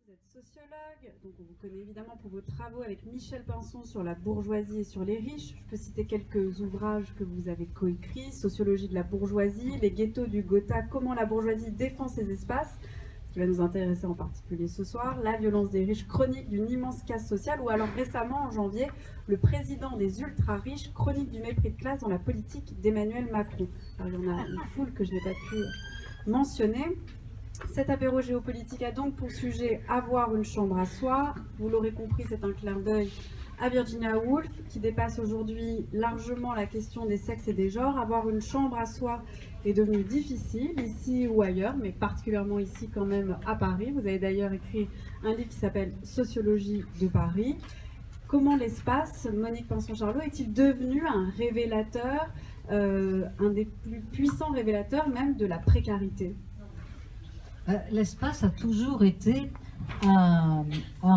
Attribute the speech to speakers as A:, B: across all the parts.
A: Vous êtes sociologue, donc on vous connaît évidemment pour vos travaux avec Michel Pinson sur la bourgeoisie et sur les riches. Je peux citer quelques ouvrages que vous avez coécrits: Sociologie de la bourgeoisie, Les ghettos du Gotha, Comment la bourgeoisie défend ses espaces, ce qui va nous intéresser en particulier ce soir, La violence des riches, chronique d'une immense casse sociale, ou alors récemment en janvier, Le président des ultra-riches, chronique du mépris de classe dans la politique d'Emmanuel Macron. Alors il y en a une foule que je n'ai pas pu mentionner. Cet apéro géopolitique a donc pour sujet avoir une chambre à soi. Vous l'aurez compris, c'est un clin d'œil à Virginia Woolf, qui dépasse aujourd'hui largement la question des sexes et des genres. Avoir une chambre à soi est devenu difficile, ici ou ailleurs, mais particulièrement ici quand même à Paris. Vous avez d'ailleurs écrit un livre qui s'appelle Sociologie de Paris. Comment l'espace, Monique Pinson-Charlot, est-il devenu un révélateur, un des plus puissants révélateurs même de la précarité ?
B: L'espace a toujours été un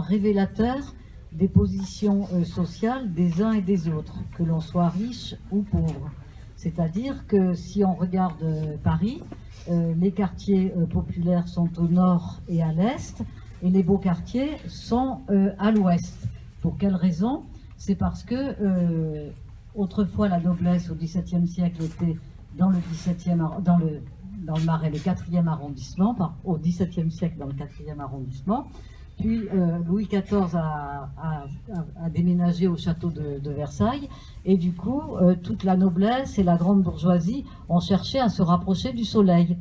B: révélateur des positions sociales des uns et des autres, que l'on soit riche ou pauvre. C'est-à-dire que si on regarde Paris, les quartiers populaires sont au nord et à l'est, et les beaux quartiers sont à l'ouest. Pour quelle raison? C'est parce que autrefois la noblesse au XVIIe siècle était dans le Marais, le 4e arrondissement, au XVIIe siècle dans le 4e arrondissement. Puis Louis XIV a déménagé au château de Versailles, et du coup toute la noblesse et la grande bourgeoisie ont cherché à se rapprocher du soleil.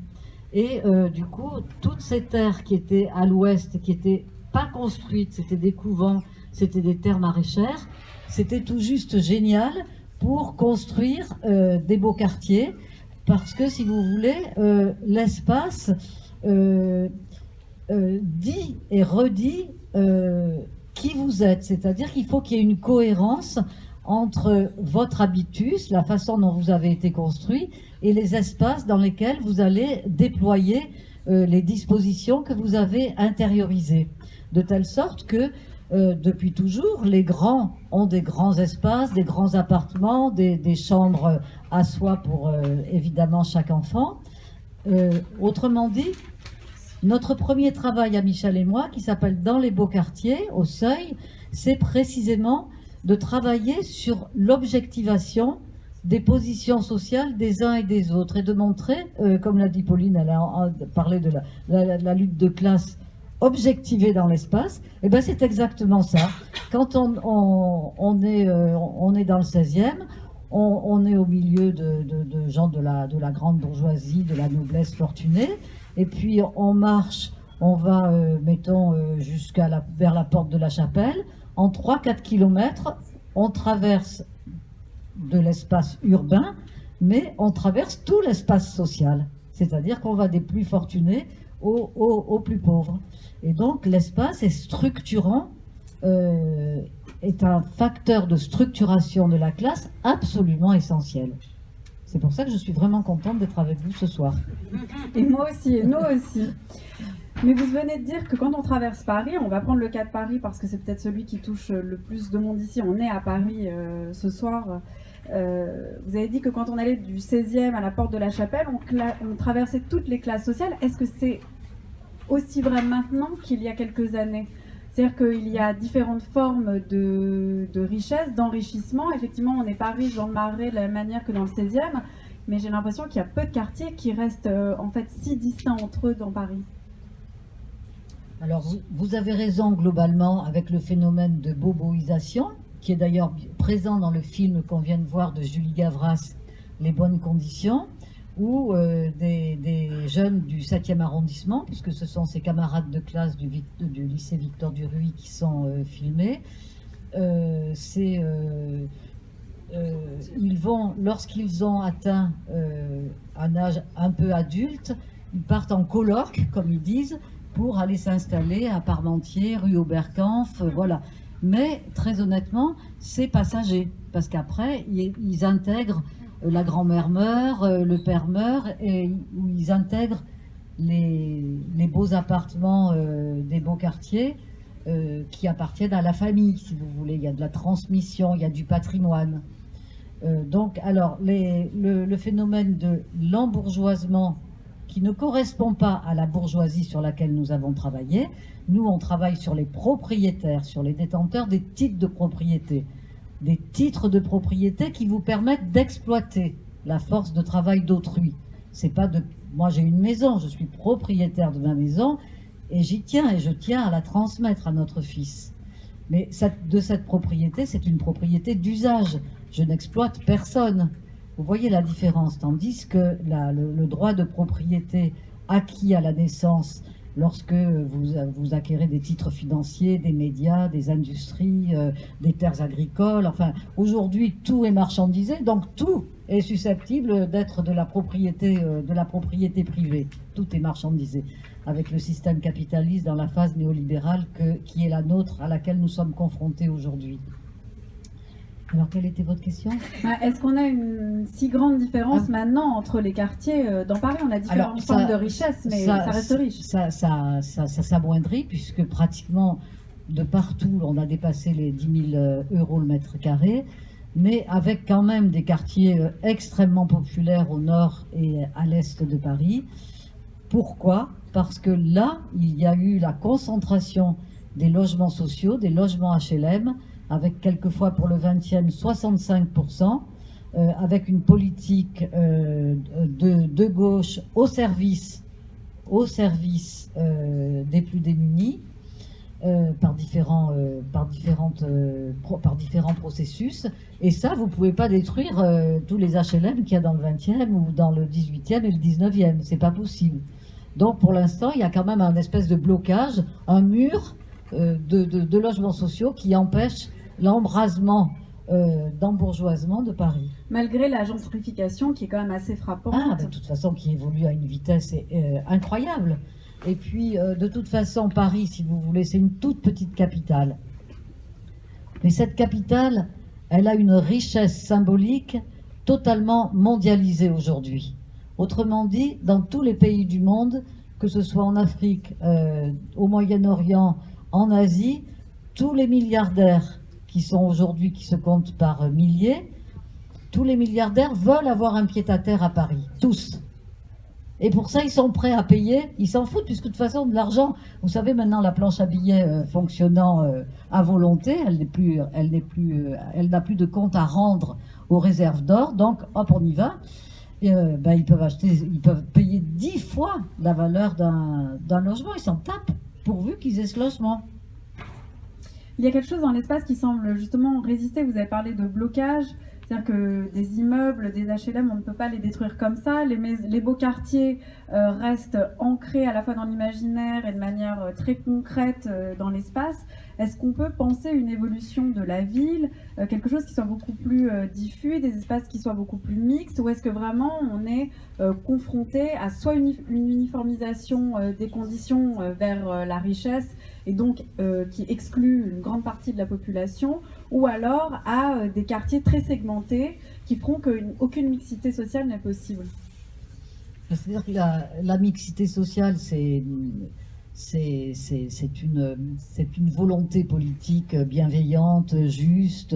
B: Et du coup, toutes ces terres qui étaient à l'ouest, qui n'étaient pas construites, c'était des couvents, c'était des terres maraîchères, c'était tout juste génial pour construire des beaux quartiers. Parce que, si vous voulez, l'espace dit et redit qui vous êtes. C'est-à-dire qu'il faut qu'il y ait une cohérence entre votre habitus, la façon dont vous avez été construit, et les espaces dans lesquels vous allez déployer les dispositions que vous avez intériorisées. De telle sorte que, depuis toujours, les grands ont des grands espaces, des grands appartements, des chambres à soi pour évidemment chaque enfant. Autrement dit, notre premier travail à Michel et moi, qui s'appelle Dans les beaux quartiers, au Seuil, c'est précisément de travailler sur l'objectivation des positions sociales des uns et des autres, et de montrer, comme l'a dit Pauline, elle a parlé de la lutte de classe objectivée dans l'espace, et ben c'est exactement ça. Quand on est dans le 16e, on est au milieu de gens de la grande bourgeoisie, de la noblesse fortunée, et puis on marche, on va, mettons, vers la porte de la Chapelle. En 3-4 kilomètres, on traverse de l'espace urbain, mais on traverse tout l'espace social. C'est-à-dire qu'on va des plus fortunés aux plus pauvres. Et donc l'espace est structurant, est un facteur de structuration de la classe absolument essentiel. C'est pour ça que je suis vraiment contente d'être avec vous ce soir.
A: Et moi aussi, et nous aussi. Mais vous venez de dire que quand on traverse Paris, on va prendre le cas de Paris parce que c'est peut-être celui qui touche le plus de monde ici. On est à Paris ce soir. Vous avez dit que quand on allait du 16e à la porte de la Chapelle, on traversait toutes les classes sociales. Est-ce que c'est aussi vrai maintenant qu'il y a quelques années? C'est-à-dire qu'il y a différentes formes de richesse, d'enrichissement. Effectivement, on n'est pas riche dans le Marais de la même manière que dans le 16e, mais j'ai l'impression qu'il y a peu de quartiers qui restent en fait si distincts entre eux dans Paris.
B: Alors, vous avez raison globalement avec le phénomène de boboisation, qui est d'ailleurs présent dans le film qu'on vient de voir de Julie Gavras, Les bonnes conditions, où des jeunes du 7e arrondissement, puisque ce sont ses camarades de classe du lycée Victor Duruy qui sont filmés, ils vont, lorsqu'ils ont atteint un âge un peu adulte, ils partent en colloque, comme ils disent, pour aller s'installer à Parmentier, rue Oberkampf, voilà. Mais très honnêtement, c'est passager, parce qu'après, ils intègrent la grand-mère meurt, le père meurt, et où ils intègrent les beaux appartements des beaux quartiers qui appartiennent à la famille, si vous voulez. Il y a de la transmission, il y a du patrimoine. Donc, alors, le phénomène de l'embourgeoisement qui ne correspond pas à la bourgeoisie sur laquelle nous avons travaillé. Nous, on travaille sur les propriétaires, sur les détenteurs des titres de propriété. Des titres de propriété qui vous permettent d'exploiter la force de travail d'autrui. C'est pas de... Moi, j'ai une maison, je suis propriétaire de ma maison et j'y tiens et je tiens à la transmettre à notre fils. Mais de cette propriété, c'est une propriété d'usage. Je n'exploite personne. Vous voyez la différence, tandis que le droit de propriété acquis à la naissance, lorsque vous acquérez des titres financiers, des médias, des industries, des terres agricoles, enfin, aujourd'hui, tout est marchandisé, donc tout est susceptible d'être de la propriété privée. Tout est marchandisé, avec le système capitaliste dans la phase néolibérale qui est la nôtre, à laquelle nous sommes confrontés aujourd'hui. Alors, quelle était votre question?
A: Est-ce qu'on a une si grande différence maintenant entre les quartiers dans Paris? On a différentes formes de richesse, mais ça reste riche.
B: Ça s'amoindrit, puisque pratiquement de partout, on a dépassé les 10 000 euros le mètre carré, mais avec quand même des quartiers extrêmement populaires au nord et à l'est de Paris. Pourquoi? Parce que là, il y a eu la concentration des logements sociaux, des logements HLM, avec quelquefois pour le 20e 65%, avec une politique de gauche au service des plus démunis, par différents processus. Et ça, vous ne pouvez pas détruire tous les HLM qu'il y a dans le 20e ou dans le 18e et le 19e. C'est pas possible. Donc pour l'instant, il y a quand même un espèce de blocage, un mur de logements sociaux qui empêche l'embrasement d'embourgeoisement de Paris.
A: Malgré la gentrification qui est quand même assez frappante.
B: De toute façon, qui évolue à une vitesse incroyable. Et puis, de toute façon, Paris, si vous voulez, c'est une toute petite capitale. Mais cette capitale, elle a une richesse symbolique totalement mondialisée aujourd'hui. Autrement dit, dans tous les pays du monde, que ce soit en Afrique, au Moyen-Orient, en Asie, tous les milliardaires qui sont aujourd'hui, qui se comptent par milliers, tous les milliardaires veulent avoir un pied-à-terre à Paris, tous. Et pour ça, ils sont prêts à payer, ils s'en foutent, puisque de toute façon, de l'argent, vous savez, maintenant, la planche à billets fonctionnant à volonté, elle n'a plus de compte à rendre aux réserves d'or, donc hop, on y va. Et, ils peuvent payer 10 fois la valeur d'un logement, ils s'en tapent, pourvu qu'ils aient ce logement.
A: Il y a quelque chose dans l'espace qui semble justement résister. Vous avez parlé de blocage, c'est-à-dire que des immeubles, des HLM, on ne peut pas les détruire comme ça. Les beaux quartiers restent ancrés à la fois dans l'imaginaire et de manière très concrète dans l'espace. Est-ce qu'on peut penser une évolution de la ville, quelque chose qui soit beaucoup plus diffus, des espaces qui soient beaucoup plus mixtes, ou est-ce que vraiment on est confronté à soit une uniformisation des conditions vers la richesse, et donc qui exclut une grande partie de la population, ou alors à des quartiers très segmentés qui feront qu'aucune mixité sociale n'est possible?
B: C'est-à-dire que la mixité sociale, c'est une volonté politique bienveillante, juste,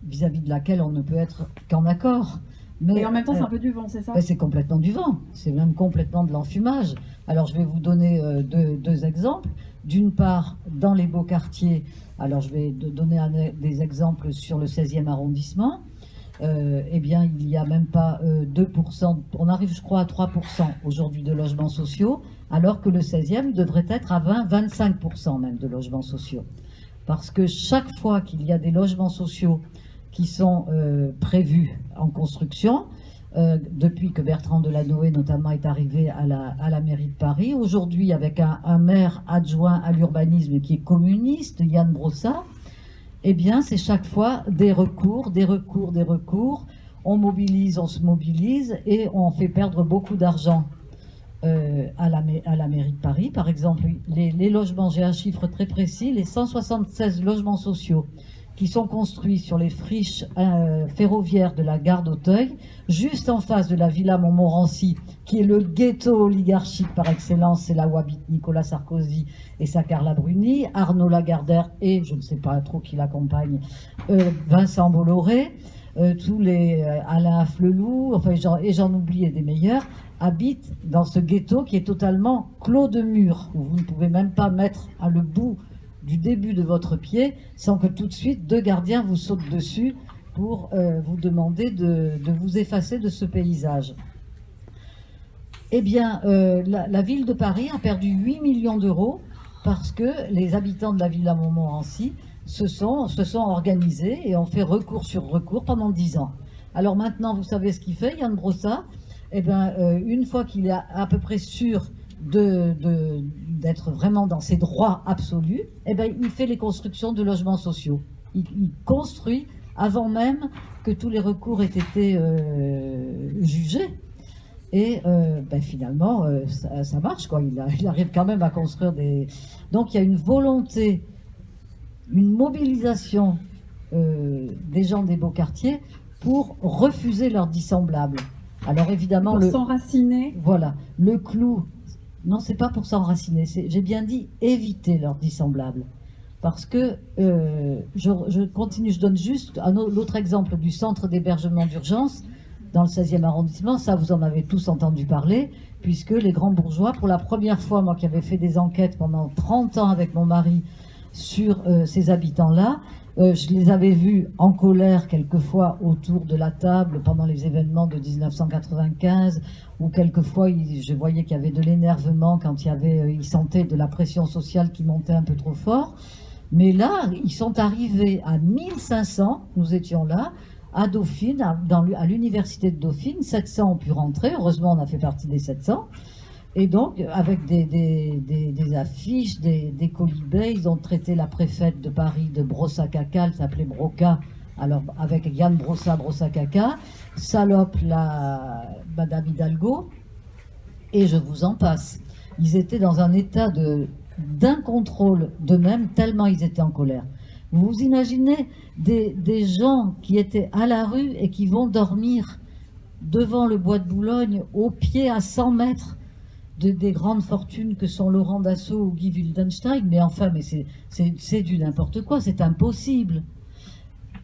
B: vis-à-vis de laquelle on ne peut être qu'en accord.
A: Mais en même temps, c'est un peu du vent, c'est ça?
B: C'est complètement du vent, c'est même complètement de l'enfumage. Alors je vais vous donner deux exemples. D'une part, dans les beaux quartiers, alors je vais donner des exemples sur le 16e arrondissement. Eh bien, il n'y a même pas 2%, on arrive je crois à 3% aujourd'hui de logements sociaux, alors que le 16e devrait être à 20-25% même de logements sociaux. Parce que chaque fois qu'il y a des logements sociaux qui sont prévus en construction, depuis que Bertrand Delanoë notamment est arrivé à la mairie de Paris, aujourd'hui avec un maire adjoint à l'urbanisme qui est communiste, Yann Brossat, eh bien, c'est chaque fois des recours. On se mobilise et on fait perdre beaucoup d'argent à la mairie de Paris. Par exemple, les logements, j'ai un chiffre très précis, les 176 logements sociaux qui sont construits sur les friches ferroviaires de la gare d'Auteuil, juste en face de la Villa Montmorency, qui est le ghetto oligarchique par excellence, c'est là où habitent Nicolas Sarkozy et sa Carla Bruni, Arnaud Lagardère et, je ne sais pas trop qui l'accompagne, Vincent Bolloré. tous les Alain Afflelou, enfin, et j'en oublie et des meilleurs, habitent dans ce ghetto qui est totalement clos de murs, où vous ne pouvez même pas mettre à le bout du début de votre pied sans que tout de suite 2 gardiens vous sautent dessus pour vous demander de vous effacer de ce paysage. Eh bien, la ville de Paris a perdu 8 millions d'euros parce que les habitants de la Villa Montmorency se sont organisés et ont fait recours sur recours pendant 10 ans. Alors maintenant, vous savez ce qu'il fait, Yann Brossat? Eh bien, une fois qu'il est à peu près sûr d'être vraiment dans ses droits absolus, eh bien, il fait les constructions de logements sociaux. Il construit avant même que tous les recours aient été jugés. Et finalement, ça marche, quoi. Il arrive quand même à construire des... Donc il y a une volonté, une mobilisation des gens des beaux quartiers pour refuser leurs dissemblables. Alors évidemment...
A: Pour s'enraciner.
B: Voilà. Le clou... Non, c'est pas pour s'enraciner. J'ai bien dit éviter leurs dissemblables. Parce que je continue, je donne juste l'autre exemple du centre d'hébergement d'urgence dans le 16e arrondissement. Ça, vous en avez tous entendu parler, puisque les grands bourgeois, pour la première fois, moi qui avais fait des enquêtes pendant 30 ans avec mon mari sur ces habitants-là, je les avais vus en colère quelquefois autour de la table pendant les événements de 1995, ou quelquefois je voyais qu'il y avait de l'énervement quand ils sentaient de la pression sociale qui montait un peu trop fort. Mais là, ils sont arrivés à 1500, nous étions là, à Dauphine, à l'université de Dauphine. 700 ont pu rentrer, heureusement on a fait partie des 700. Et donc, avec des affiches, des colibets, ils ont traité la préfète de Paris de brosse à caca, elle s'appelait Broca, alors avec Yann brosse à caca, salope la Madame Hidalgo, et je vous en passe. Ils étaient dans un état d'incontrôle d'eux-mêmes, tellement ils étaient en colère. Vous vous imaginez des gens qui étaient à la rue et qui vont dormir devant le bois de Boulogne, au pied à 100 mètres des grandes fortunes que sont Laurent Dassault ou Guy Wildenstein, mais enfin, c'est du n'importe quoi, c'est impossible.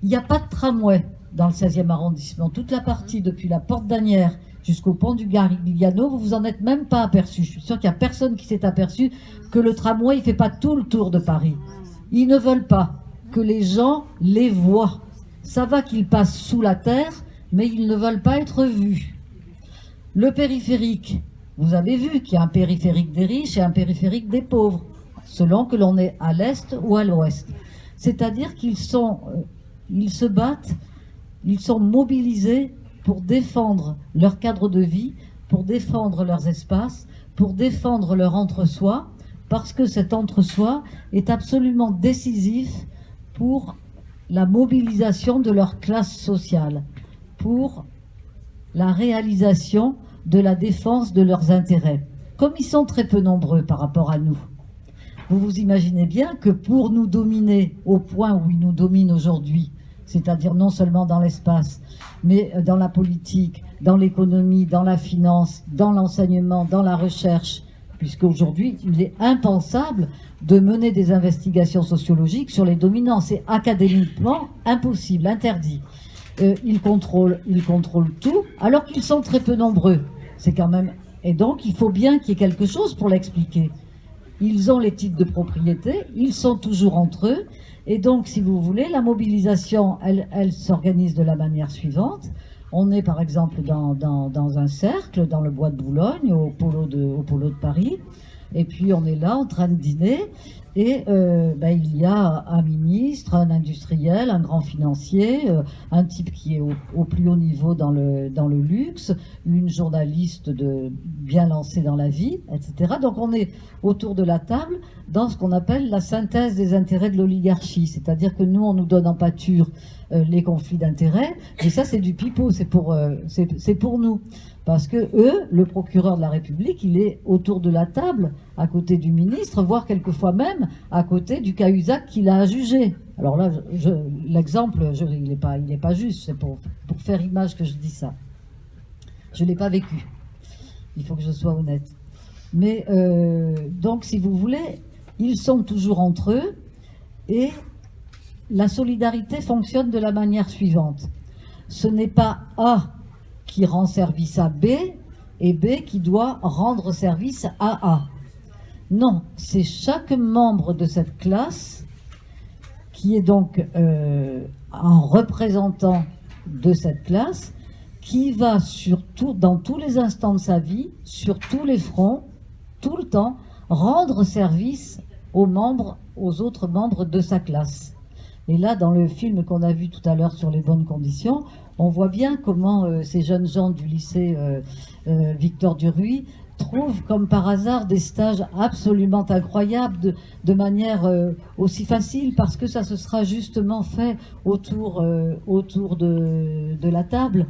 B: Il n'y a pas de tramway dans le 16e arrondissement. Toute la partie depuis la Porte d'Asnières jusqu'au pont du Garigliano, vous vous en êtes même pas aperçu. Je suis sûr qu'il n'y a personne qui s'est aperçu que le tramway, il ne fait pas tout le tour de Paris. Ils ne veulent pas que les gens les voient. Ça va qu'ils passent sous la terre, mais ils ne veulent pas être vus. Le périphérique, vous avez vu qu'il y a un périphérique des riches et un périphérique des pauvres, selon que l'on est à l'est ou à l'ouest. C'est-à-dire qu'ils se battent, ils sont mobilisés pour défendre leur cadre de vie, pour défendre leurs espaces, pour défendre leur entre-soi, parce que cet entre-soi est absolument décisif pour la mobilisation de leur classe sociale, pour la réalisation de la défense de leurs intérêts. Comme ils sont très peu nombreux par rapport à nous, vous vous imaginez bien que pour nous dominer au point où ils nous dominent aujourd'hui, c'est-à-dire non seulement dans l'espace, mais dans la politique, dans l'économie, dans la finance, dans l'enseignement, dans la recherche, puisqu'aujourd'hui, il est impensable de mener des investigations sociologiques sur les dominants. C'est académiquement impossible, interdit. Ils contrôlent tout, alors qu'ils sont très peu nombreux. C'est quand même... Et donc, il faut bien qu'il y ait quelque chose pour l'expliquer. Ils ont les titres de propriété, ils sont toujours entre eux, et donc, si vous voulez, la mobilisation, elle s'organise de la manière suivante. On est, par exemple, dans un cercle, dans le bois de Boulogne, au polo de Paris, et puis on est là en train de dîner, et il y a un ministre, un industriel, un grand financier, un type qui est au plus haut niveau dans le luxe, une journaliste bien lancée dans la vie, etc. Donc on est autour de la table dans ce qu'on appelle la synthèse des intérêts de l'oligarchie, c'est-à-dire que nous, on nous donne en pâture les conflits d'intérêts, mais ça c'est du pipeau, c'est pour nous. Parce que le procureur de la République, il est autour de la table, à côté du ministre, voire quelquefois même à côté du Cahuzac qu'il a à juger. Alors là, l'exemple, il n'est pas juste, c'est pour faire image que je dis ça. Je ne l'ai pas vécu. Il faut que je sois honnête. Mais donc, si vous voulez, ils sont toujours entre eux et la solidarité fonctionne de la manière suivante. ce n'est pas A qui rend service à B et B qui doit rendre service à A. Non, c'est chaque membre de cette classe qui est donc un représentant de cette classe qui va dans tous les instants de sa vie, sur tous les fronts, tout le temps, rendre service aux autres membres de sa classe. Et là, dans le film qu'on a vu tout à l'heure sur les bonnes conditions, on voit bien comment ces jeunes gens du lycée Victor Duruy trouvent comme par hasard des stages absolument incroyables de manière aussi facile, parce que ça se sera justement fait autour de la table.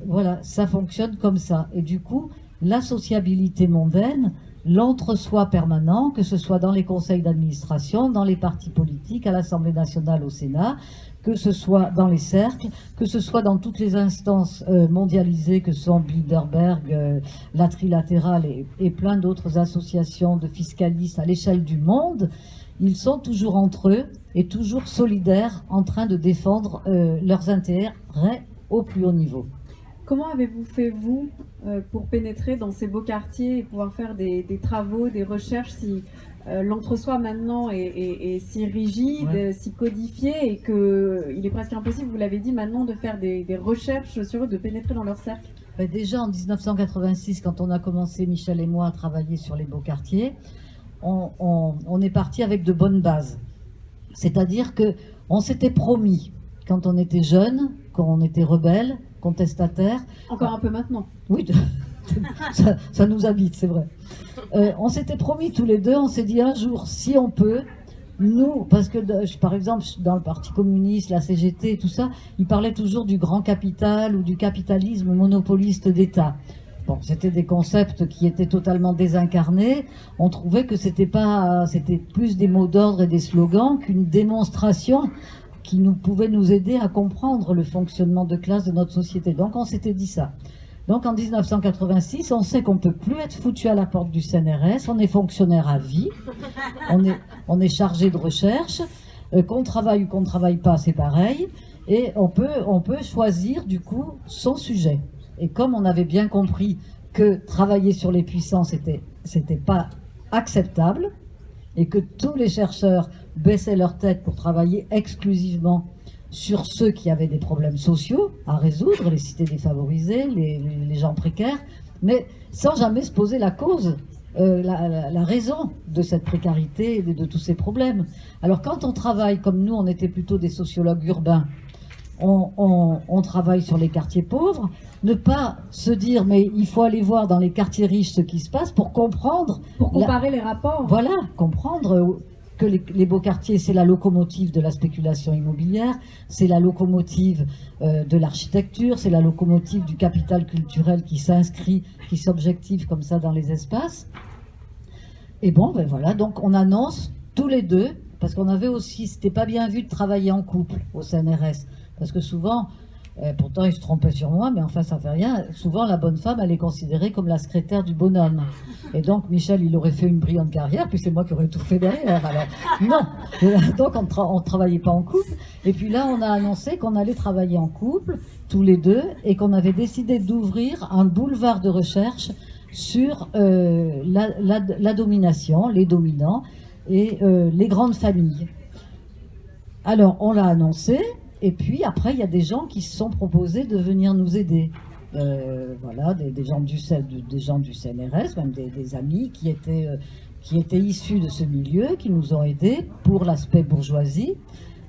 B: Voilà, ça fonctionne comme ça. Et du coup, la sociabilité mondaine, l'entre-soi permanent, que ce soit dans les conseils d'administration, dans les partis politiques, à l'Assemblée nationale, au Sénat, que ce soit dans les cercles, que ce soit dans toutes les instances mondialisées que sont Bilderberg, la Trilatérale et plein d'autres associations de fiscalistes à l'échelle du monde, ils sont toujours entre eux et toujours solidaires en train de défendre leurs intérêts au plus haut niveau.
A: Comment avez-vous fait, vous, pour pénétrer dans ces beaux quartiers et pouvoir faire des travaux, des recherches si l'entre-soi maintenant est si rigide,
B: ouais,
A: si codifié et qu'il est presque impossible, vous l'avez dit maintenant, de faire des recherches sur eux, de pénétrer dans leur cercle?
B: Déjà en 1986, quand on a commencé, Michel et moi, à travailler sur les beaux quartiers, on est parti avec de bonnes bases. C'est-à-dire qu'on s'était promis, quand on était jeune, quand on était rebelle, contestataire.
A: Encore un peu maintenant.
B: Oui, ça nous habite, c'est vrai. On s'était promis tous les deux, on s'est dit un jour, si on peut, nous, parce que par exemple dans le Parti communiste, la CGT et tout ça, ils parlaient toujours du grand capital ou du capitalisme monopoliste d'État. Bon, c'était des concepts qui étaient totalement désincarnés. On trouvait que c'était plus des mots d'ordre et des slogans qu'une démonstration qui pouvait nous aider à comprendre le fonctionnement de classe de notre société. Donc on s'était dit ça. Donc en 1986, on sait qu'on ne peut plus être foutu à la porte du CNRS, on est fonctionnaire à vie, on est chargé de recherche, qu'on travaille ou qu'on ne travaille pas, c'est pareil, et on peut choisir du coup son sujet. Et comme on avait bien compris que travailler sur les puissants, c'était pas acceptable, et que tous les chercheurs baissaient leur tête pour travailler exclusivement sur ceux qui avaient des problèmes sociaux à résoudre, les cités défavorisées, les gens précaires, mais sans jamais se poser la cause, la raison de cette précarité et de tous ces problèmes. Alors quand on travaille, comme nous, on était plutôt des sociologues urbains, on travaille sur les quartiers pauvres, ne pas se dire mais il faut aller voir dans les quartiers riches ce qui se passe pour comprendre...
A: Pour comparer les rapports.
B: Voilà, comprendre que les beaux quartiers, c'est la locomotive de la spéculation immobilière, c'est la locomotive de l'architecture, c'est la locomotive du capital culturel qui s'inscrit, qui s'objective comme ça dans les espaces. Et bon, ben voilà, donc on annonce tous les deux, parce qu'on avait aussi, c'était pas bien vu de travailler en couple au CNRS, parce que souvent, pourtant il se trompait sur moi, mais enfin ça fait rien, souvent la bonne femme, elle est considérée comme la secrétaire du bonhomme. Et donc Michel, il aurait fait une brillante carrière, puis c'est moi qui aurais tout fait derrière. Alors non, donc on ne travaillait pas en couple. Et puis là, on a annoncé qu'on allait travailler en couple, tous les deux, et qu'on avait décidé d'ouvrir un boulevard de recherche sur la domination, les dominants et les grandes familles. Alors on l'a annoncé. Et puis après, il y a des gens qui se sont proposés de venir nous aider. Voilà, des gens du CNRS, même des amis qui étaient issus de ce milieu, qui nous ont aidés pour l'aspect bourgeoisie.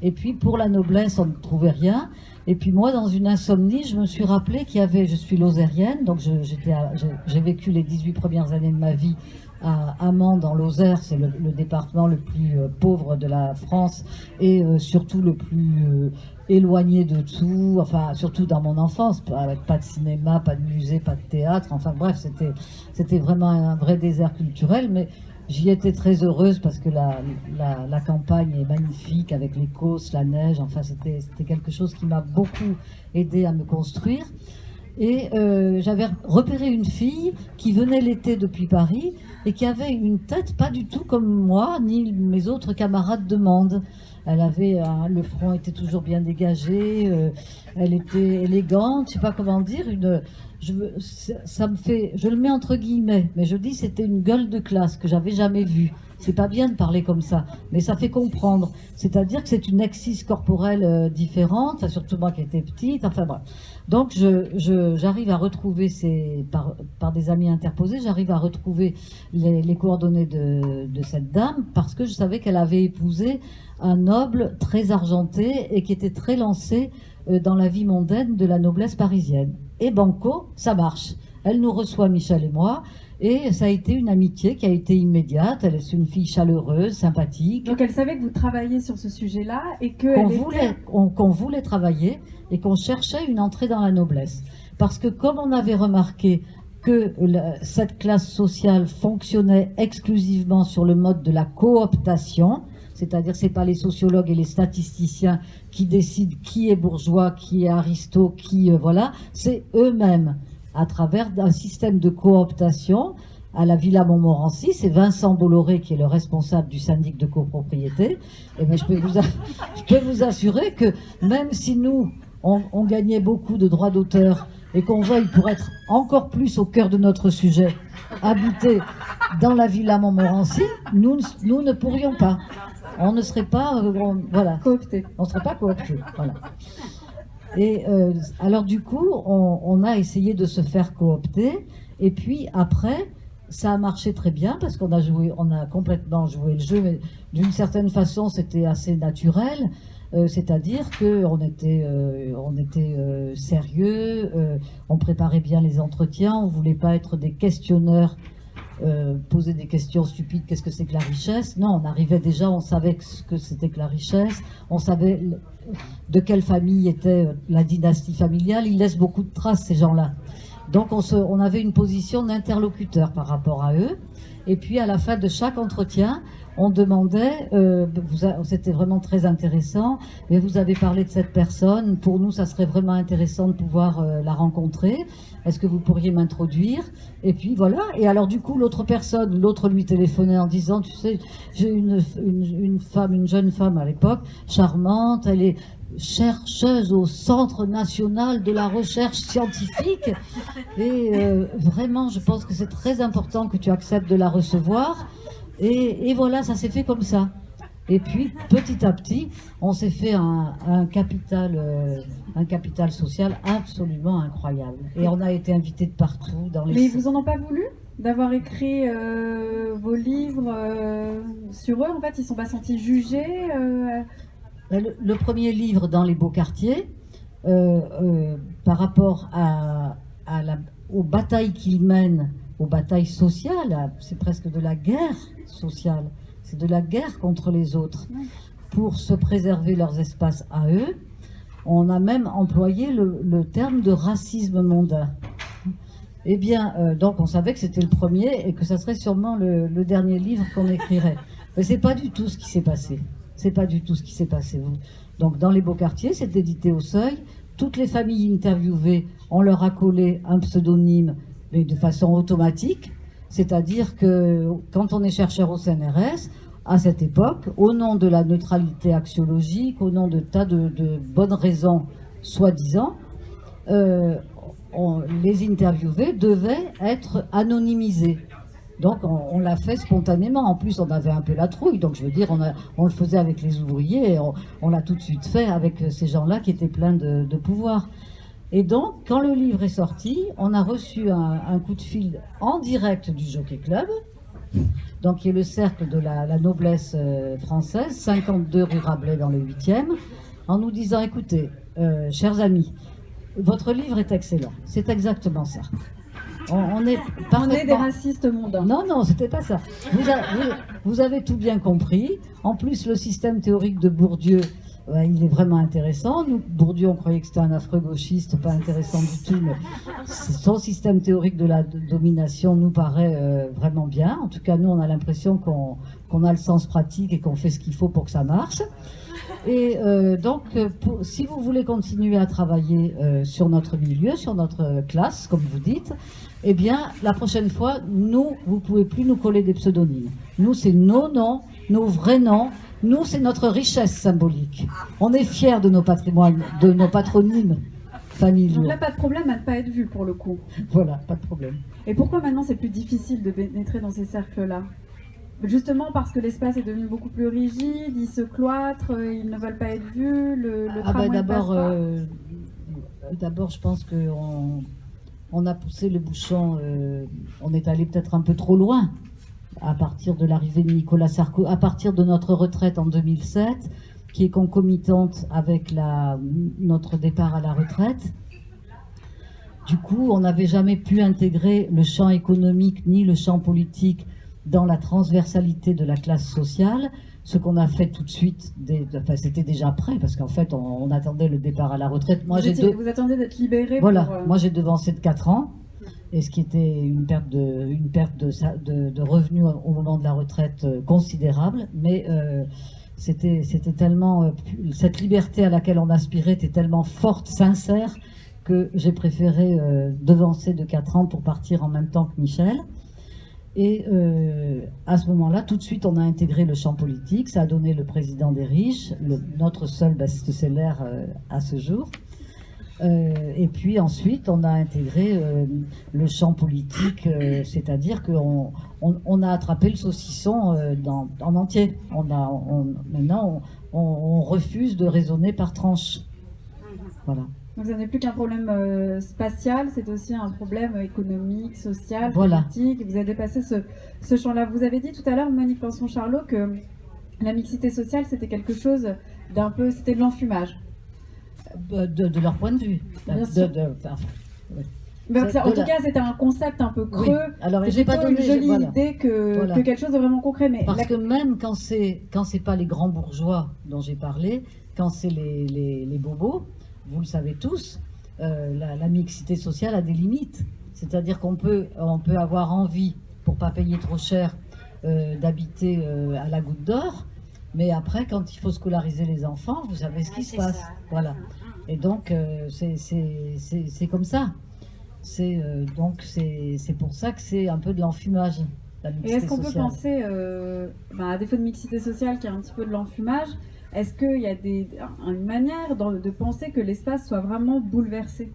B: Et puis pour la noblesse, on ne trouvait rien. Et puis moi, dans une insomnie, je me suis rappelé je suis lozérienne, donc j'ai vécu les 18 premières années de ma vie à Amand, dans Lozère, c'est le département le plus pauvre de la France et surtout le plus éloigné de tout, enfin surtout dans mon enfance, avec pas de cinéma, pas de musée, pas de théâtre, enfin bref, c'était vraiment un vrai désert culturel, mais j'y étais très heureuse parce que la campagne est magnifique avec les causses, la neige, enfin c'était quelque chose qui m'a beaucoup aidé à me construire. Et j'avais repéré une fille qui venait l'été depuis Paris et qui avait une tête pas du tout comme moi, ni mes autres camarades de Mende. Elle avait le front était toujours bien dégagé, elle était élégante, je sais pas comment dire. Ça me fait, je le mets entre guillemets, mais je dis c'était une gueule de classe que j'avais jamais vue. C'est pas bien de parler comme ça, mais ça fait comprendre. C'est-à-dire que c'est une excise corporelle différente, enfin, surtout moi qui étais petite, enfin bref. Donc j'arrive à retrouver, par des amis interposés, j'arrive à retrouver les coordonnées de cette dame, parce que je savais qu'elle avait épousé un noble très argenté et qui était très lancé dans la vie mondaine de la noblesse parisienne. Et banco, ça marche. Elle nous reçoit, Michel et moi, et ça a été une amitié qui a été immédiate. Elle est une fille chaleureuse, sympathique.
A: Donc elle savait que vous travailliez sur ce sujet-là et
B: qu'on voulait travailler et qu'on cherchait une entrée dans la noblesse. Parce que comme on avait remarqué que cette classe sociale fonctionnait exclusivement sur le mode de la cooptation, c'est-à-dire c'est pas les sociologues et les statisticiens qui décident qui est bourgeois, qui est aristo, qui voilà, c'est eux-mêmes à travers un système de cooptation. À la Villa Montmorency, c'est Vincent Bolloré qui est le responsable du syndic de copropriété. Et bien, je peux vous assurer que même si nous on gagnait beaucoup de droits d'auteur et qu'on veuille pour être encore plus au cœur de notre sujet habiter dans la Villa Montmorency, nous ne pourrions pas. On ne serait pas voilà,
A: coopté.
B: On ne serait pas coopté. Voilà. Et alors du coup, on a essayé de se faire coopter. Et puis après, ça a marché très bien parce qu'on a complètement joué le jeu. Mais d'une certaine façon, c'était assez naturel. C'est-à-dire qu'on était sérieux, on préparait bien les entretiens, on voulait pas être des questionneurs. Poser des questions stupides, qu'est-ce que c'est que la richesse? Non, on arrivait déjà, on savait ce que c'était que la richesse, on savait de quelle famille était la dynastie familiale. Ils laissent beaucoup de traces, ces gens-là. Donc on avait une position d'interlocuteur par rapport à eux. Et puis à la fin de chaque entretien, on demandait, c'était vraiment très intéressant, mais vous avez parlé de cette personne, pour nous ça serait vraiment intéressant de pouvoir la rencontrer. Est-ce que vous pourriez m'introduire? Et puis voilà. Et alors du coup, l'autre lui téléphonait en disant, tu sais, j'ai une jeune femme à l'époque, charmante, elle est chercheuse au Centre national de la recherche scientifique. Et vraiment, je pense que c'est très important que tu acceptes de la recevoir. Et voilà, ça s'est fait comme ça. Et puis, petit à petit, on s'est fait un capital social absolument incroyable. Et on a été invités de partout.
A: Mais ils vous en ont pas voulu d'avoir écrit vos livres sur eux? En fait, ils ne sont pas sentis jugés
B: Le premier livre, Dans les beaux quartiers, par rapport aux batailles qu'ils mènent, aux batailles sociales, c'est presque de la guerre sociale. C'est de la guerre contre les autres pour se préserver leurs espaces à eux. On a même employé le terme de racisme mondain. Eh bien, donc on savait que c'était le premier et que ça serait sûrement le dernier livre qu'on écrirait. Mais c'est pas du tout ce qui s'est passé. C'est pas du tout ce qui s'est passé. Donc Dans les beaux quartiers, c'est édité au Seuil. Toutes les familles interviewées, on leur a collé un pseudonyme, mais de façon automatique. C'est-à-dire que quand on est chercheur au CNRS, à cette époque, au nom de la neutralité axiologique, au nom de tas de bonnes raisons, soi-disant, les interviewés devaient être anonymisés. Donc on l'a fait spontanément. En plus, on avait un peu la trouille. Donc je veux dire, on le faisait avec les ouvriers et on l'a tout de suite fait avec ces gens-là qui étaient pleins de pouvoir. Et donc, quand le livre est sorti, on a reçu un coup de fil en direct du Jockey Club, donc qui est le cercle de la noblesse française, 52 rue Rabelais dans le 8e, en nous disant, écoutez, chers amis, votre livre est excellent. C'est exactement ça. On est
A: des racistes mondains.
B: Non, c'était pas ça. Vous avez tout bien compris. En plus, le système théorique de Bourdieu, il est vraiment intéressant. Nous, Bourdieu, on croyait que c'était un affreux gauchiste, pas intéressant du tout, mais son système théorique de la domination nous paraît vraiment bien. En tout cas, nous, on a l'impression qu'on a le sens pratique et qu'on fait ce qu'il faut pour que ça marche. Et donc, si vous voulez continuer à travailler sur notre milieu, sur notre classe, comme vous dites, eh bien, la prochaine fois, nous, vous pouvez plus nous coller des pseudonymes. Nous, c'est nos noms, nos vrais noms. Nous, c'est notre richesse symbolique. On est fiers de nos patrimoines, de nos patronymes familiaux.
A: Donc là, pas de problème à ne pas être vu pour le coup.
B: Voilà, pas de problème.
A: Et pourquoi maintenant c'est plus difficile de pénétrer dans ces cercles-là? Justement parce que l'espace est devenu beaucoup plus rigide, ils se cloîtrent, ils ne veulent pas être vus, le tramway ne passe pas.
B: D'abord, je pense qu'on a poussé le bouchon, on est allé peut-être un peu trop loin à partir de l'arrivée de Nicolas Sarkozy, à partir de notre retraite en 2007, qui est concomitante avec notre départ à la retraite. Du coup, on n'avait jamais pu intégrer le champ économique ni le champ politique dans la transversalité de la classe sociale. Ce qu'on a fait tout de suite, c'était déjà prêt, parce qu'en fait, on attendait le départ à la retraite.
A: Moi, vous attendez d'être libéré.
B: Voilà, moi j'ai devancé de 4 ans, et ce qui était une perte de revenus au moment de la retraite considérable, mais c'était tellement, cette liberté à laquelle on aspirait était tellement forte, sincère, que j'ai préféré devancer de 4 ans pour partir en même temps que Michel. Et à ce moment-là, tout de suite, on a intégré le champ politique. Ça a donné le président des riches, notre seul best-seller à ce jour. Et puis ensuite, on a intégré le champ politique, c'est-à-dire qu'on a attrapé le saucisson en entier. Maintenant, on refuse de raisonner par tranche. Voilà.
A: Donc ça n'est plus qu'un problème spatial, c'est aussi un problème économique, social,
B: voilà.
A: politique. Vous avez dépassé ce champ-là. Vous avez dit tout à l'heure, Monique Pinson-Charlot, que la mixité sociale, c'était quelque chose c'était de l'enfumage.
B: De leur point de vue.
A: Bien sûr. En tout cas, c'était un concept un peu creux.
B: Oui. Alors,
A: j'ai pas donné une jolie idée que quelque chose de vraiment concret. Mais
B: parce que même quand c'est pas les grands bourgeois dont j'ai parlé, quand c'est les bobos, vous le savez tous, la mixité sociale a des limites. C'est-à-dire qu'on peut avoir envie, pour pas payer trop cher, d'habiter à la Goutte d'Or, mais après, quand il faut scolariser les enfants, vous savez ce qui se passe. Voilà. Et donc, c'est comme ça. Donc, c'est pour ça que c'est un peu de l'enfumage.
A: Et est-ce qu'on peut penser, à défaut de mixité sociale, qu'il y a un petit peu de l'enfumage, est-ce qu'il y a une manière de penser que l'espace soit vraiment bouleversé?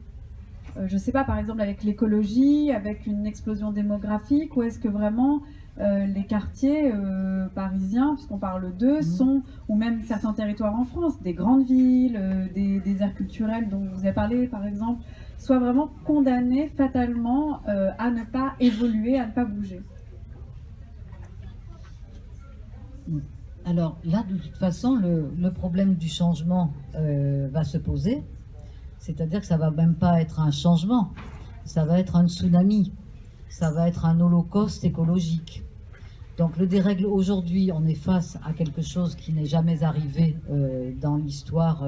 A: Je ne sais pas, par exemple avec l'écologie, avec une explosion démographique, ou est-ce que vraiment les quartiers parisiens, puisqu'on parle d'eux, ou même certains territoires en France, des grandes villes, des aires culturelles dont vous avez parlé par exemple, soient vraiment condamnés fatalement à ne pas évoluer, à ne pas bouger?
B: Alors là, de toute façon, le problème du changement va se poser. C'est-à-dire que ça va même pas être un changement, ça va être un tsunami, ça va être un holocauste écologique. Donc le dérègle, aujourd'hui, on est face à quelque chose qui n'est jamais arrivé dans l'histoire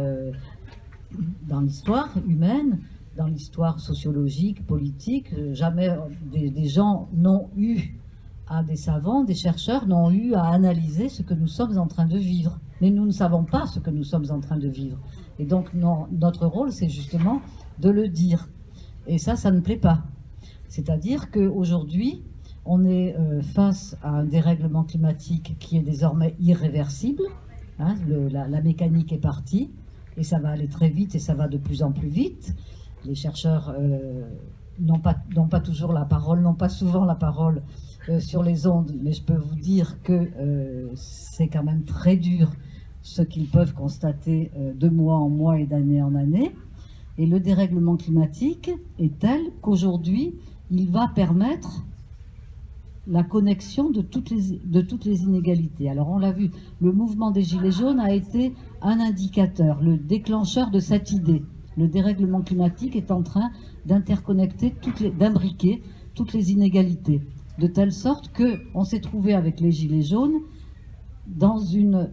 B: humaine, dans l'histoire sociologique, politique. Jamais des gens n'ont eu, des savants, des chercheurs n'ont eu à analyser ce que nous sommes en train de vivre. Mais nous ne savons pas ce que nous sommes en train de vivre. Et donc notre rôle, c'est justement de le dire. Et ça ne plaît pas. C'est-à-dire qu'aujourd'hui, on est face à un dérèglement climatique qui est désormais irréversible. Hein, la mécanique est partie, et ça va aller très vite, et ça va de plus en plus vite. Les chercheurs n'ont pas toujours la parole, n'ont pas souvent la parole sur les ondes, mais je peux vous dire que c'est quand même très dur ce qu'ils peuvent constater de mois en mois et d'année en année. Et le dérèglement climatique est tel qu'aujourd'hui, il va permettre la connexion de toutes les inégalités. Alors on l'a vu, le mouvement des Gilets jaunes a été un indicateur, le déclencheur de cette idée. Le dérèglement climatique est en train d'interconnecter, d'imbriquer toutes les inégalités, de telle sorte qu'on s'est trouvé avec les Gilets jaunes dans une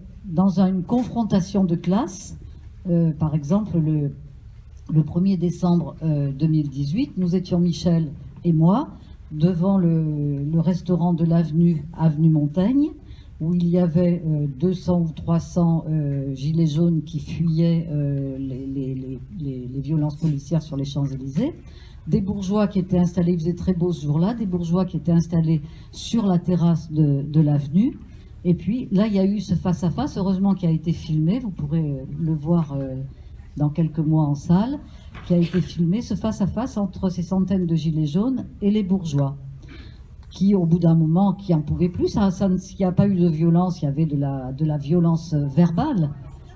B: confrontation de classes. Par exemple, le 1er décembre 2018, nous étions Michel et moi devant le restaurant de avenue Montaigne, où il y avait 200 ou 300 gilets jaunes qui fuyaient les violences policières sur les Champs-Élysées, des bourgeois qui étaient installés, il faisait très beau ce jour-là, des bourgeois qui étaient installés sur la terrasse de l'avenue. Et puis là, il y a eu ce face-à-face, heureusement, qui a été filmé, vous pourrez le voir dans quelques mois en salle, qui a été filmé, ce face-à-face entre ces centaines de gilets jaunes et les bourgeois, qui, au bout d'un moment, qui n'en pouvaient plus. Il n'y a pas eu de violence, il y avait de la violence verbale,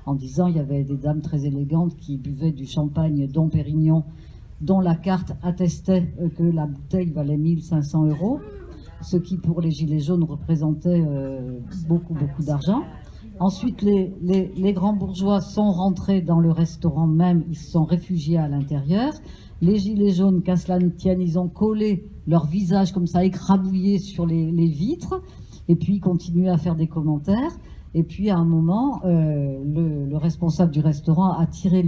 B: en disant il y avait des dames très élégantes qui buvaient du champagne Dom Pérignon, dont la carte attestait que la bouteille valait 1500 €, ce qui, pour les gilets jaunes, représentait beaucoup d'argent. Ensuite, les grands bourgeois sont rentrés dans le restaurant même, ils se sont réfugiés à l'intérieur. Les gilets jaunes, qu'à cela ne tienne, ils ont collé leur visage comme ça, écrabouillé sur les vitres, et puis continué à faire des commentaires. Et puis à un moment, le responsable du restaurant a tiré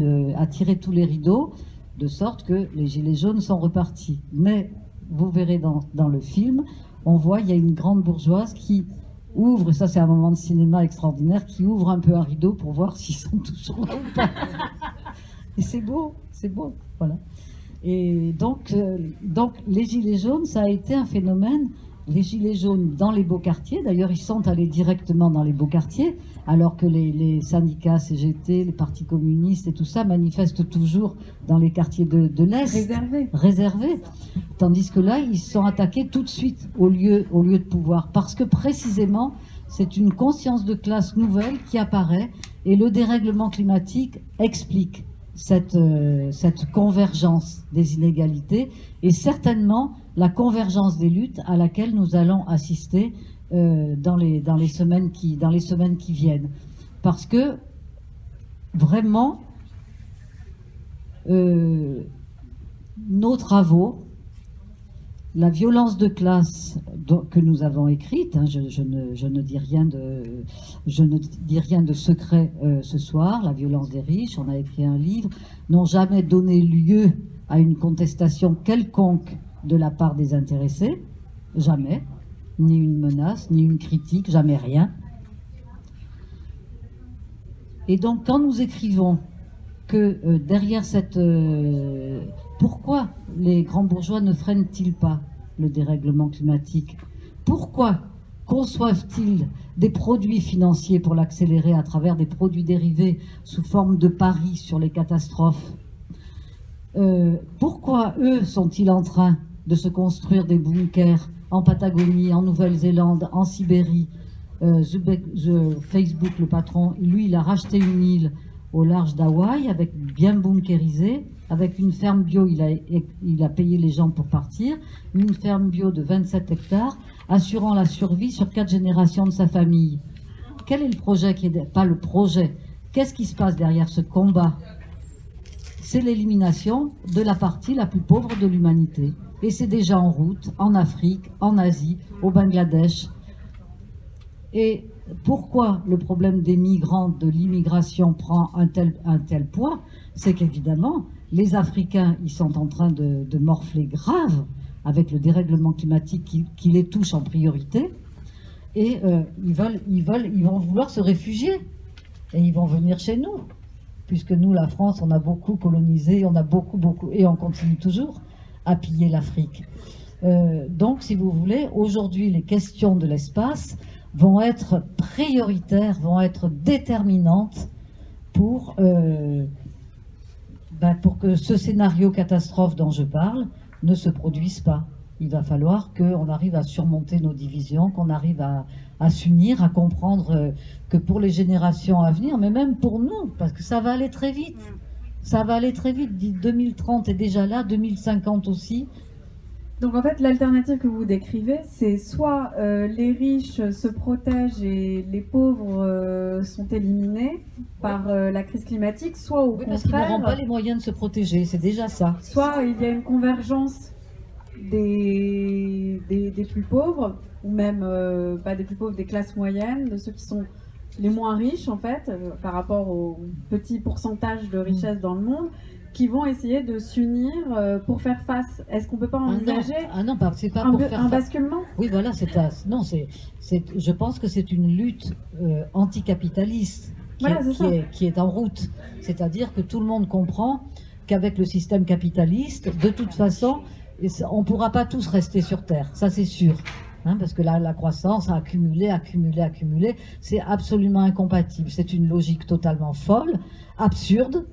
B: tous les rideaux, de sorte que les gilets jaunes sont repartis. Mais vous verrez dans le film, on voit, il y a une grande bourgeoise qui ouvre, ça c'est un moment de cinéma extraordinaire, qui ouvre un peu un rideau pour voir s'ils sont toujours là ou pas. Et c'est beau, voilà. Et donc les gilets jaunes, ça a été un phénomène. Les gilets jaunes dans les beaux quartiers, d'ailleurs ils sont allés directement dans les beaux quartiers, alors que les syndicats CGT, les partis communistes et tout ça manifestent toujours dans les quartiers de l'Est, réservés. Tandis que là, ils se sont attaqués tout de suite au lieu de pouvoir, parce que précisément, c'est une conscience de classe nouvelle qui apparaît, et le dérèglement climatique explique cette convergence des inégalités, et certainement la convergence des luttes à laquelle nous allons assister dans les semaines qui viennent. Parce que, vraiment, nos travaux, la violence de classe que nous avons écrite, hein, je ne dis rien de secret ce soir, la violence des riches, on a écrit un livre, n'ont jamais donné lieu à une contestation quelconque de la part des intéressés, jamais, ni une menace, ni une critique, jamais rien. Et donc quand nous écrivons que derrière cette... pourquoi les grands bourgeois ne freinent-ils pas le dérèglement climatique? Pourquoi conçoivent-ils des produits financiers pour l'accélérer à travers des produits dérivés sous forme de paris sur les catastrophes? Pourquoi eux sont-ils en train de se construire des bunkers en Patagonie, en Nouvelle-Zélande, en Sibérie? Facebook, le patron, lui, il a racheté une île au large d'Hawaï, bien bunkérisé, avec une ferme bio, il a payé les gens pour partir, une ferme bio de 27 hectares, assurant la survie sur 4 générations de sa famille. Quel est le projet pas le projet, qu'est-ce qui se passe derrière ce combat? C'est l'élimination de la partie la plus pauvre de l'humanité. Et c'est déjà en route, en Afrique, en Asie, au Bangladesh. Et pourquoi le problème des migrants, de l'immigration prend un tel poids? C'est qu'évidemment, les Africains, ils sont en train de morfler grave avec le dérèglement climatique qui les touche en priorité. Et ils vont vouloir se réfugier. Et ils vont venir chez nous. Puisque nous, la France, on a beaucoup colonisé, on a beaucoup, et on continue toujours à piller l'Afrique. Donc, si vous voulez, aujourd'hui, les questions de l'espace vont être prioritaires, vont être déterminantes pour que ce scénario catastrophe dont je parle ne se produise pas. Il va falloir qu'on arrive à surmonter nos divisions, qu'on arrive à s'unir, à comprendre que pour les générations à venir, mais même pour nous, parce que ça va aller très vite. Ça va aller très vite. 2030 est déjà là, 2050 aussi.
A: Donc en fait, l'alternative que vous décrivez, c'est soit les riches se protègent et les pauvres sont éliminés par la crise climatique, soit au contraire...
B: Parce qu'ils n'auront pas les moyens de se protéger, c'est déjà ça.
A: Soit il y a une convergence des plus pauvres, ou même pas des plus pauvres, des classes moyennes, de ceux qui sont les moins riches en fait, par rapport au petit pourcentage de richesse dans le monde, qui vont essayer de s'unir pour faire face. Est-ce qu'on peut pas envisager
B: c'est pas
A: un,
B: pour faire
A: un
B: face.
A: basculement?
B: Oui, voilà, je pense que c'est une lutte anticapitaliste qui est en route. C'est-à-dire que tout le monde comprend qu'avec le système capitaliste, de toute façon, on ne pourra pas tous rester sur Terre, ça c'est sûr. Hein, parce que la croissance a accumulé, c'est absolument incompatible. C'est une logique totalement folle, absurde.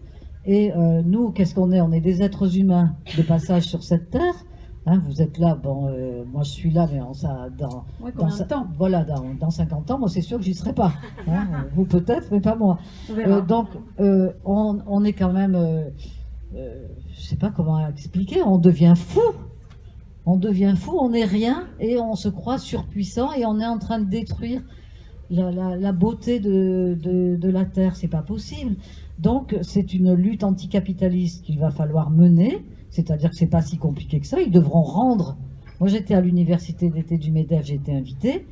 B: Et nous, qu'est-ce qu'on est? On est des êtres humains de passage sur cette terre. Hein, vous êtes là, bon, moi je suis là, mais dans 50 ans, moi c'est sûr que j'y serai pas. Hein, vous peut-être, mais pas moi. Donc, on est quand même, je sais pas comment expliquer, on devient fou. On devient fou, on n'est rien et on se croit surpuissant et on est en train de détruire la beauté de la Terre. C'est pas possible. Donc c'est une lutte anticapitaliste qu'il va falloir mener, c'est-à-dire que c'est pas si compliqué que ça. Ils devront rendre. Moi j'étais à l'université d'été du MEDEF, j'ai été invitée.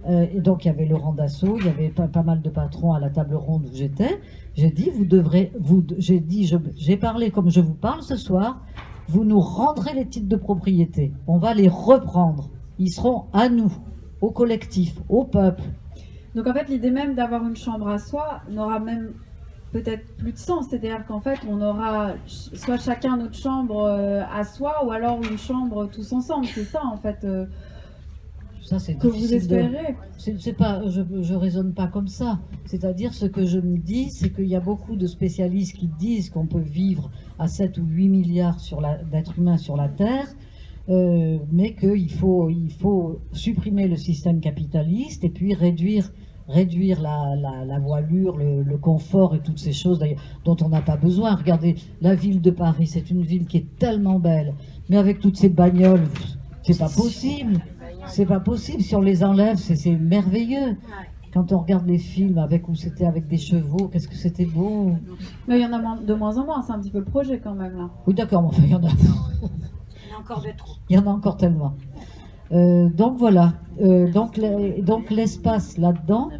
B: Et donc il y avait Laurent Dassault, il y avait pas mal de patrons à la table ronde où j'étais. J'ai dit, j'ai parlé comme je vous parle ce soir. Vous nous rendrez les titres de propriété. On va les reprendre. Ils seront à nous, au collectif, au peuple.
A: Donc en fait, l'idée même d'avoir une chambre à soi n'aura même peut-être plus de sens. C'est-à-dire qu'en fait, on aura soit chacun notre chambre à soi, ou alors une chambre tous ensemble. C'est ça en fait
B: ça, c'est
A: que vous espérez.
B: C'est pas, je raisonne pas comme ça. C'est-à-dire, ce que je me dis, c'est qu'il y a beaucoup de spécialistes qui disent qu'on peut vivre à 7 ou 8 milliards d'êtres humains sur la Terre, mais qu'il faut supprimer le système capitaliste et puis réduire la voilure, le confort et toutes ces choses dont on n'a pas besoin. Regardez, la ville de Paris, c'est une ville qui est tellement belle, mais avec toutes ces bagnoles, c'est pas possible. C'est pas possible. Si on les enlève, c'est merveilleux. Quand on regarde les films où c'était avec des chevaux, qu'est-ce que c'était beau.
A: Mais il y en a de moins en moins, c'est un petit peu le projet quand même là.
B: Oui, d'accord, mais enfin, il y en a.
C: Il y en a encore de trop.
B: Il y en a encore tellement. Donc voilà. Donc l'espace là-dedans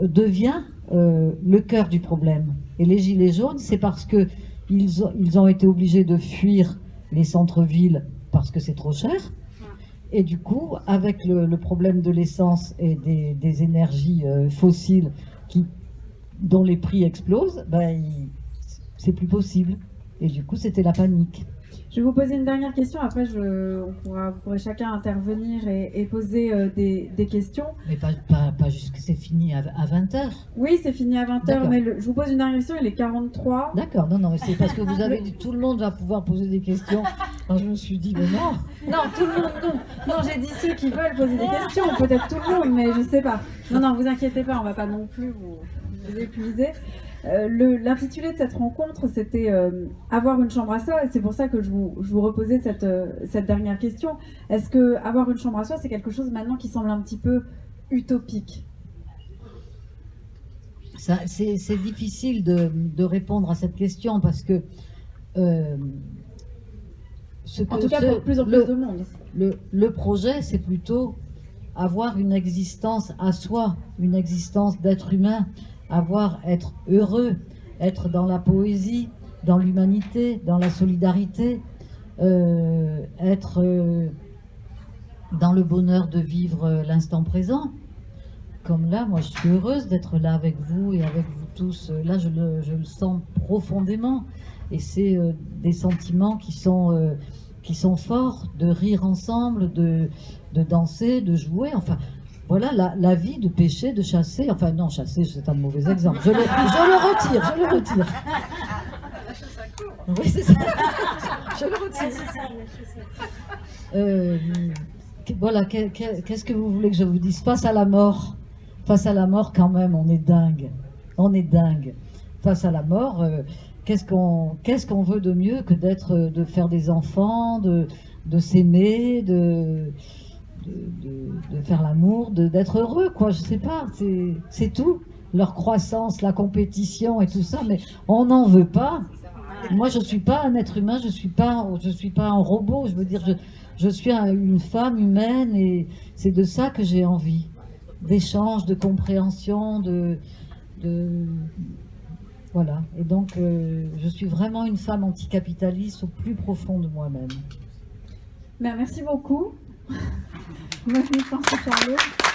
B: devient le cœur du problème. Et les gilets jaunes, c'est parce que ils ont été obligés de fuir les centres-villes parce que c'est trop cher. Et du coup, avec le problème de l'essence et des énergies fossiles dont les prix explosent, c'est plus possible. Et du coup, c'était la panique.
A: Je vais vous poser une dernière question, après vous pourrez chacun intervenir et poser des questions.
B: Mais pas jusque c'est fini à 20h.
A: Oui, c'est fini à 20h, mais je vous pose une dernière question, il est 43.
B: D'accord, non, mais c'est parce que vous avez dit tout le monde va pouvoir poser des questions. Alors je me suis dit, mais non.
A: Non, tout le monde, non. Non, j'ai dit ceux qui veulent poser des questions, peut-être tout le monde, mais je sais pas. Non, vous inquiétez pas, on va pas non plus vous épuiser. L'intitulé de cette rencontre, c'était avoir une chambre à soi, et c'est pour ça que je vous reposais cette dernière question. Est-ce que avoir une chambre à soi, c'est quelque chose maintenant qui semble un petit peu utopique?
B: C'est difficile de répondre à cette question parce que
A: en tout cas pour plus en plus de monde.
B: Le projet, c'est plutôt avoir une existence à soi, une existence d'être humain. Être heureux, être dans la poésie, dans l'humanité, dans la solidarité, être dans le bonheur de vivre l'instant présent. Comme là, moi je suis heureuse d'être là avec vous et avec vous tous. Là, je le sens profondément. Et c'est des sentiments qui sont forts, de rire ensemble, de danser, de jouer, enfin... Voilà la vie de pêcher, de chasser. Enfin non, chasser, c'est un mauvais exemple. Je le retire. Oui, c'est ça. Je le retire. Voilà, qu'est-ce que vous voulez que je vous dise? Face à la mort, quand même, on est dingue. Face à la mort, qu'est-ce qu'on veut de mieux que de faire des enfants, de s'aimer, de faire l'amour, d'être heureux, quoi, je sais pas, c'est tout. Leur croissance, la compétition et tout ça, mais on n'en veut pas. Moi, je suis pas un être humain, je suis pas un robot, je veux dire, je suis une femme humaine et c'est de ça que j'ai envie. D'échange, de compréhension, Voilà. Et donc, je suis vraiment une femme anticapitaliste au plus profond de moi-même.
A: Merci beaucoup. Moi, je pense que Charlotte.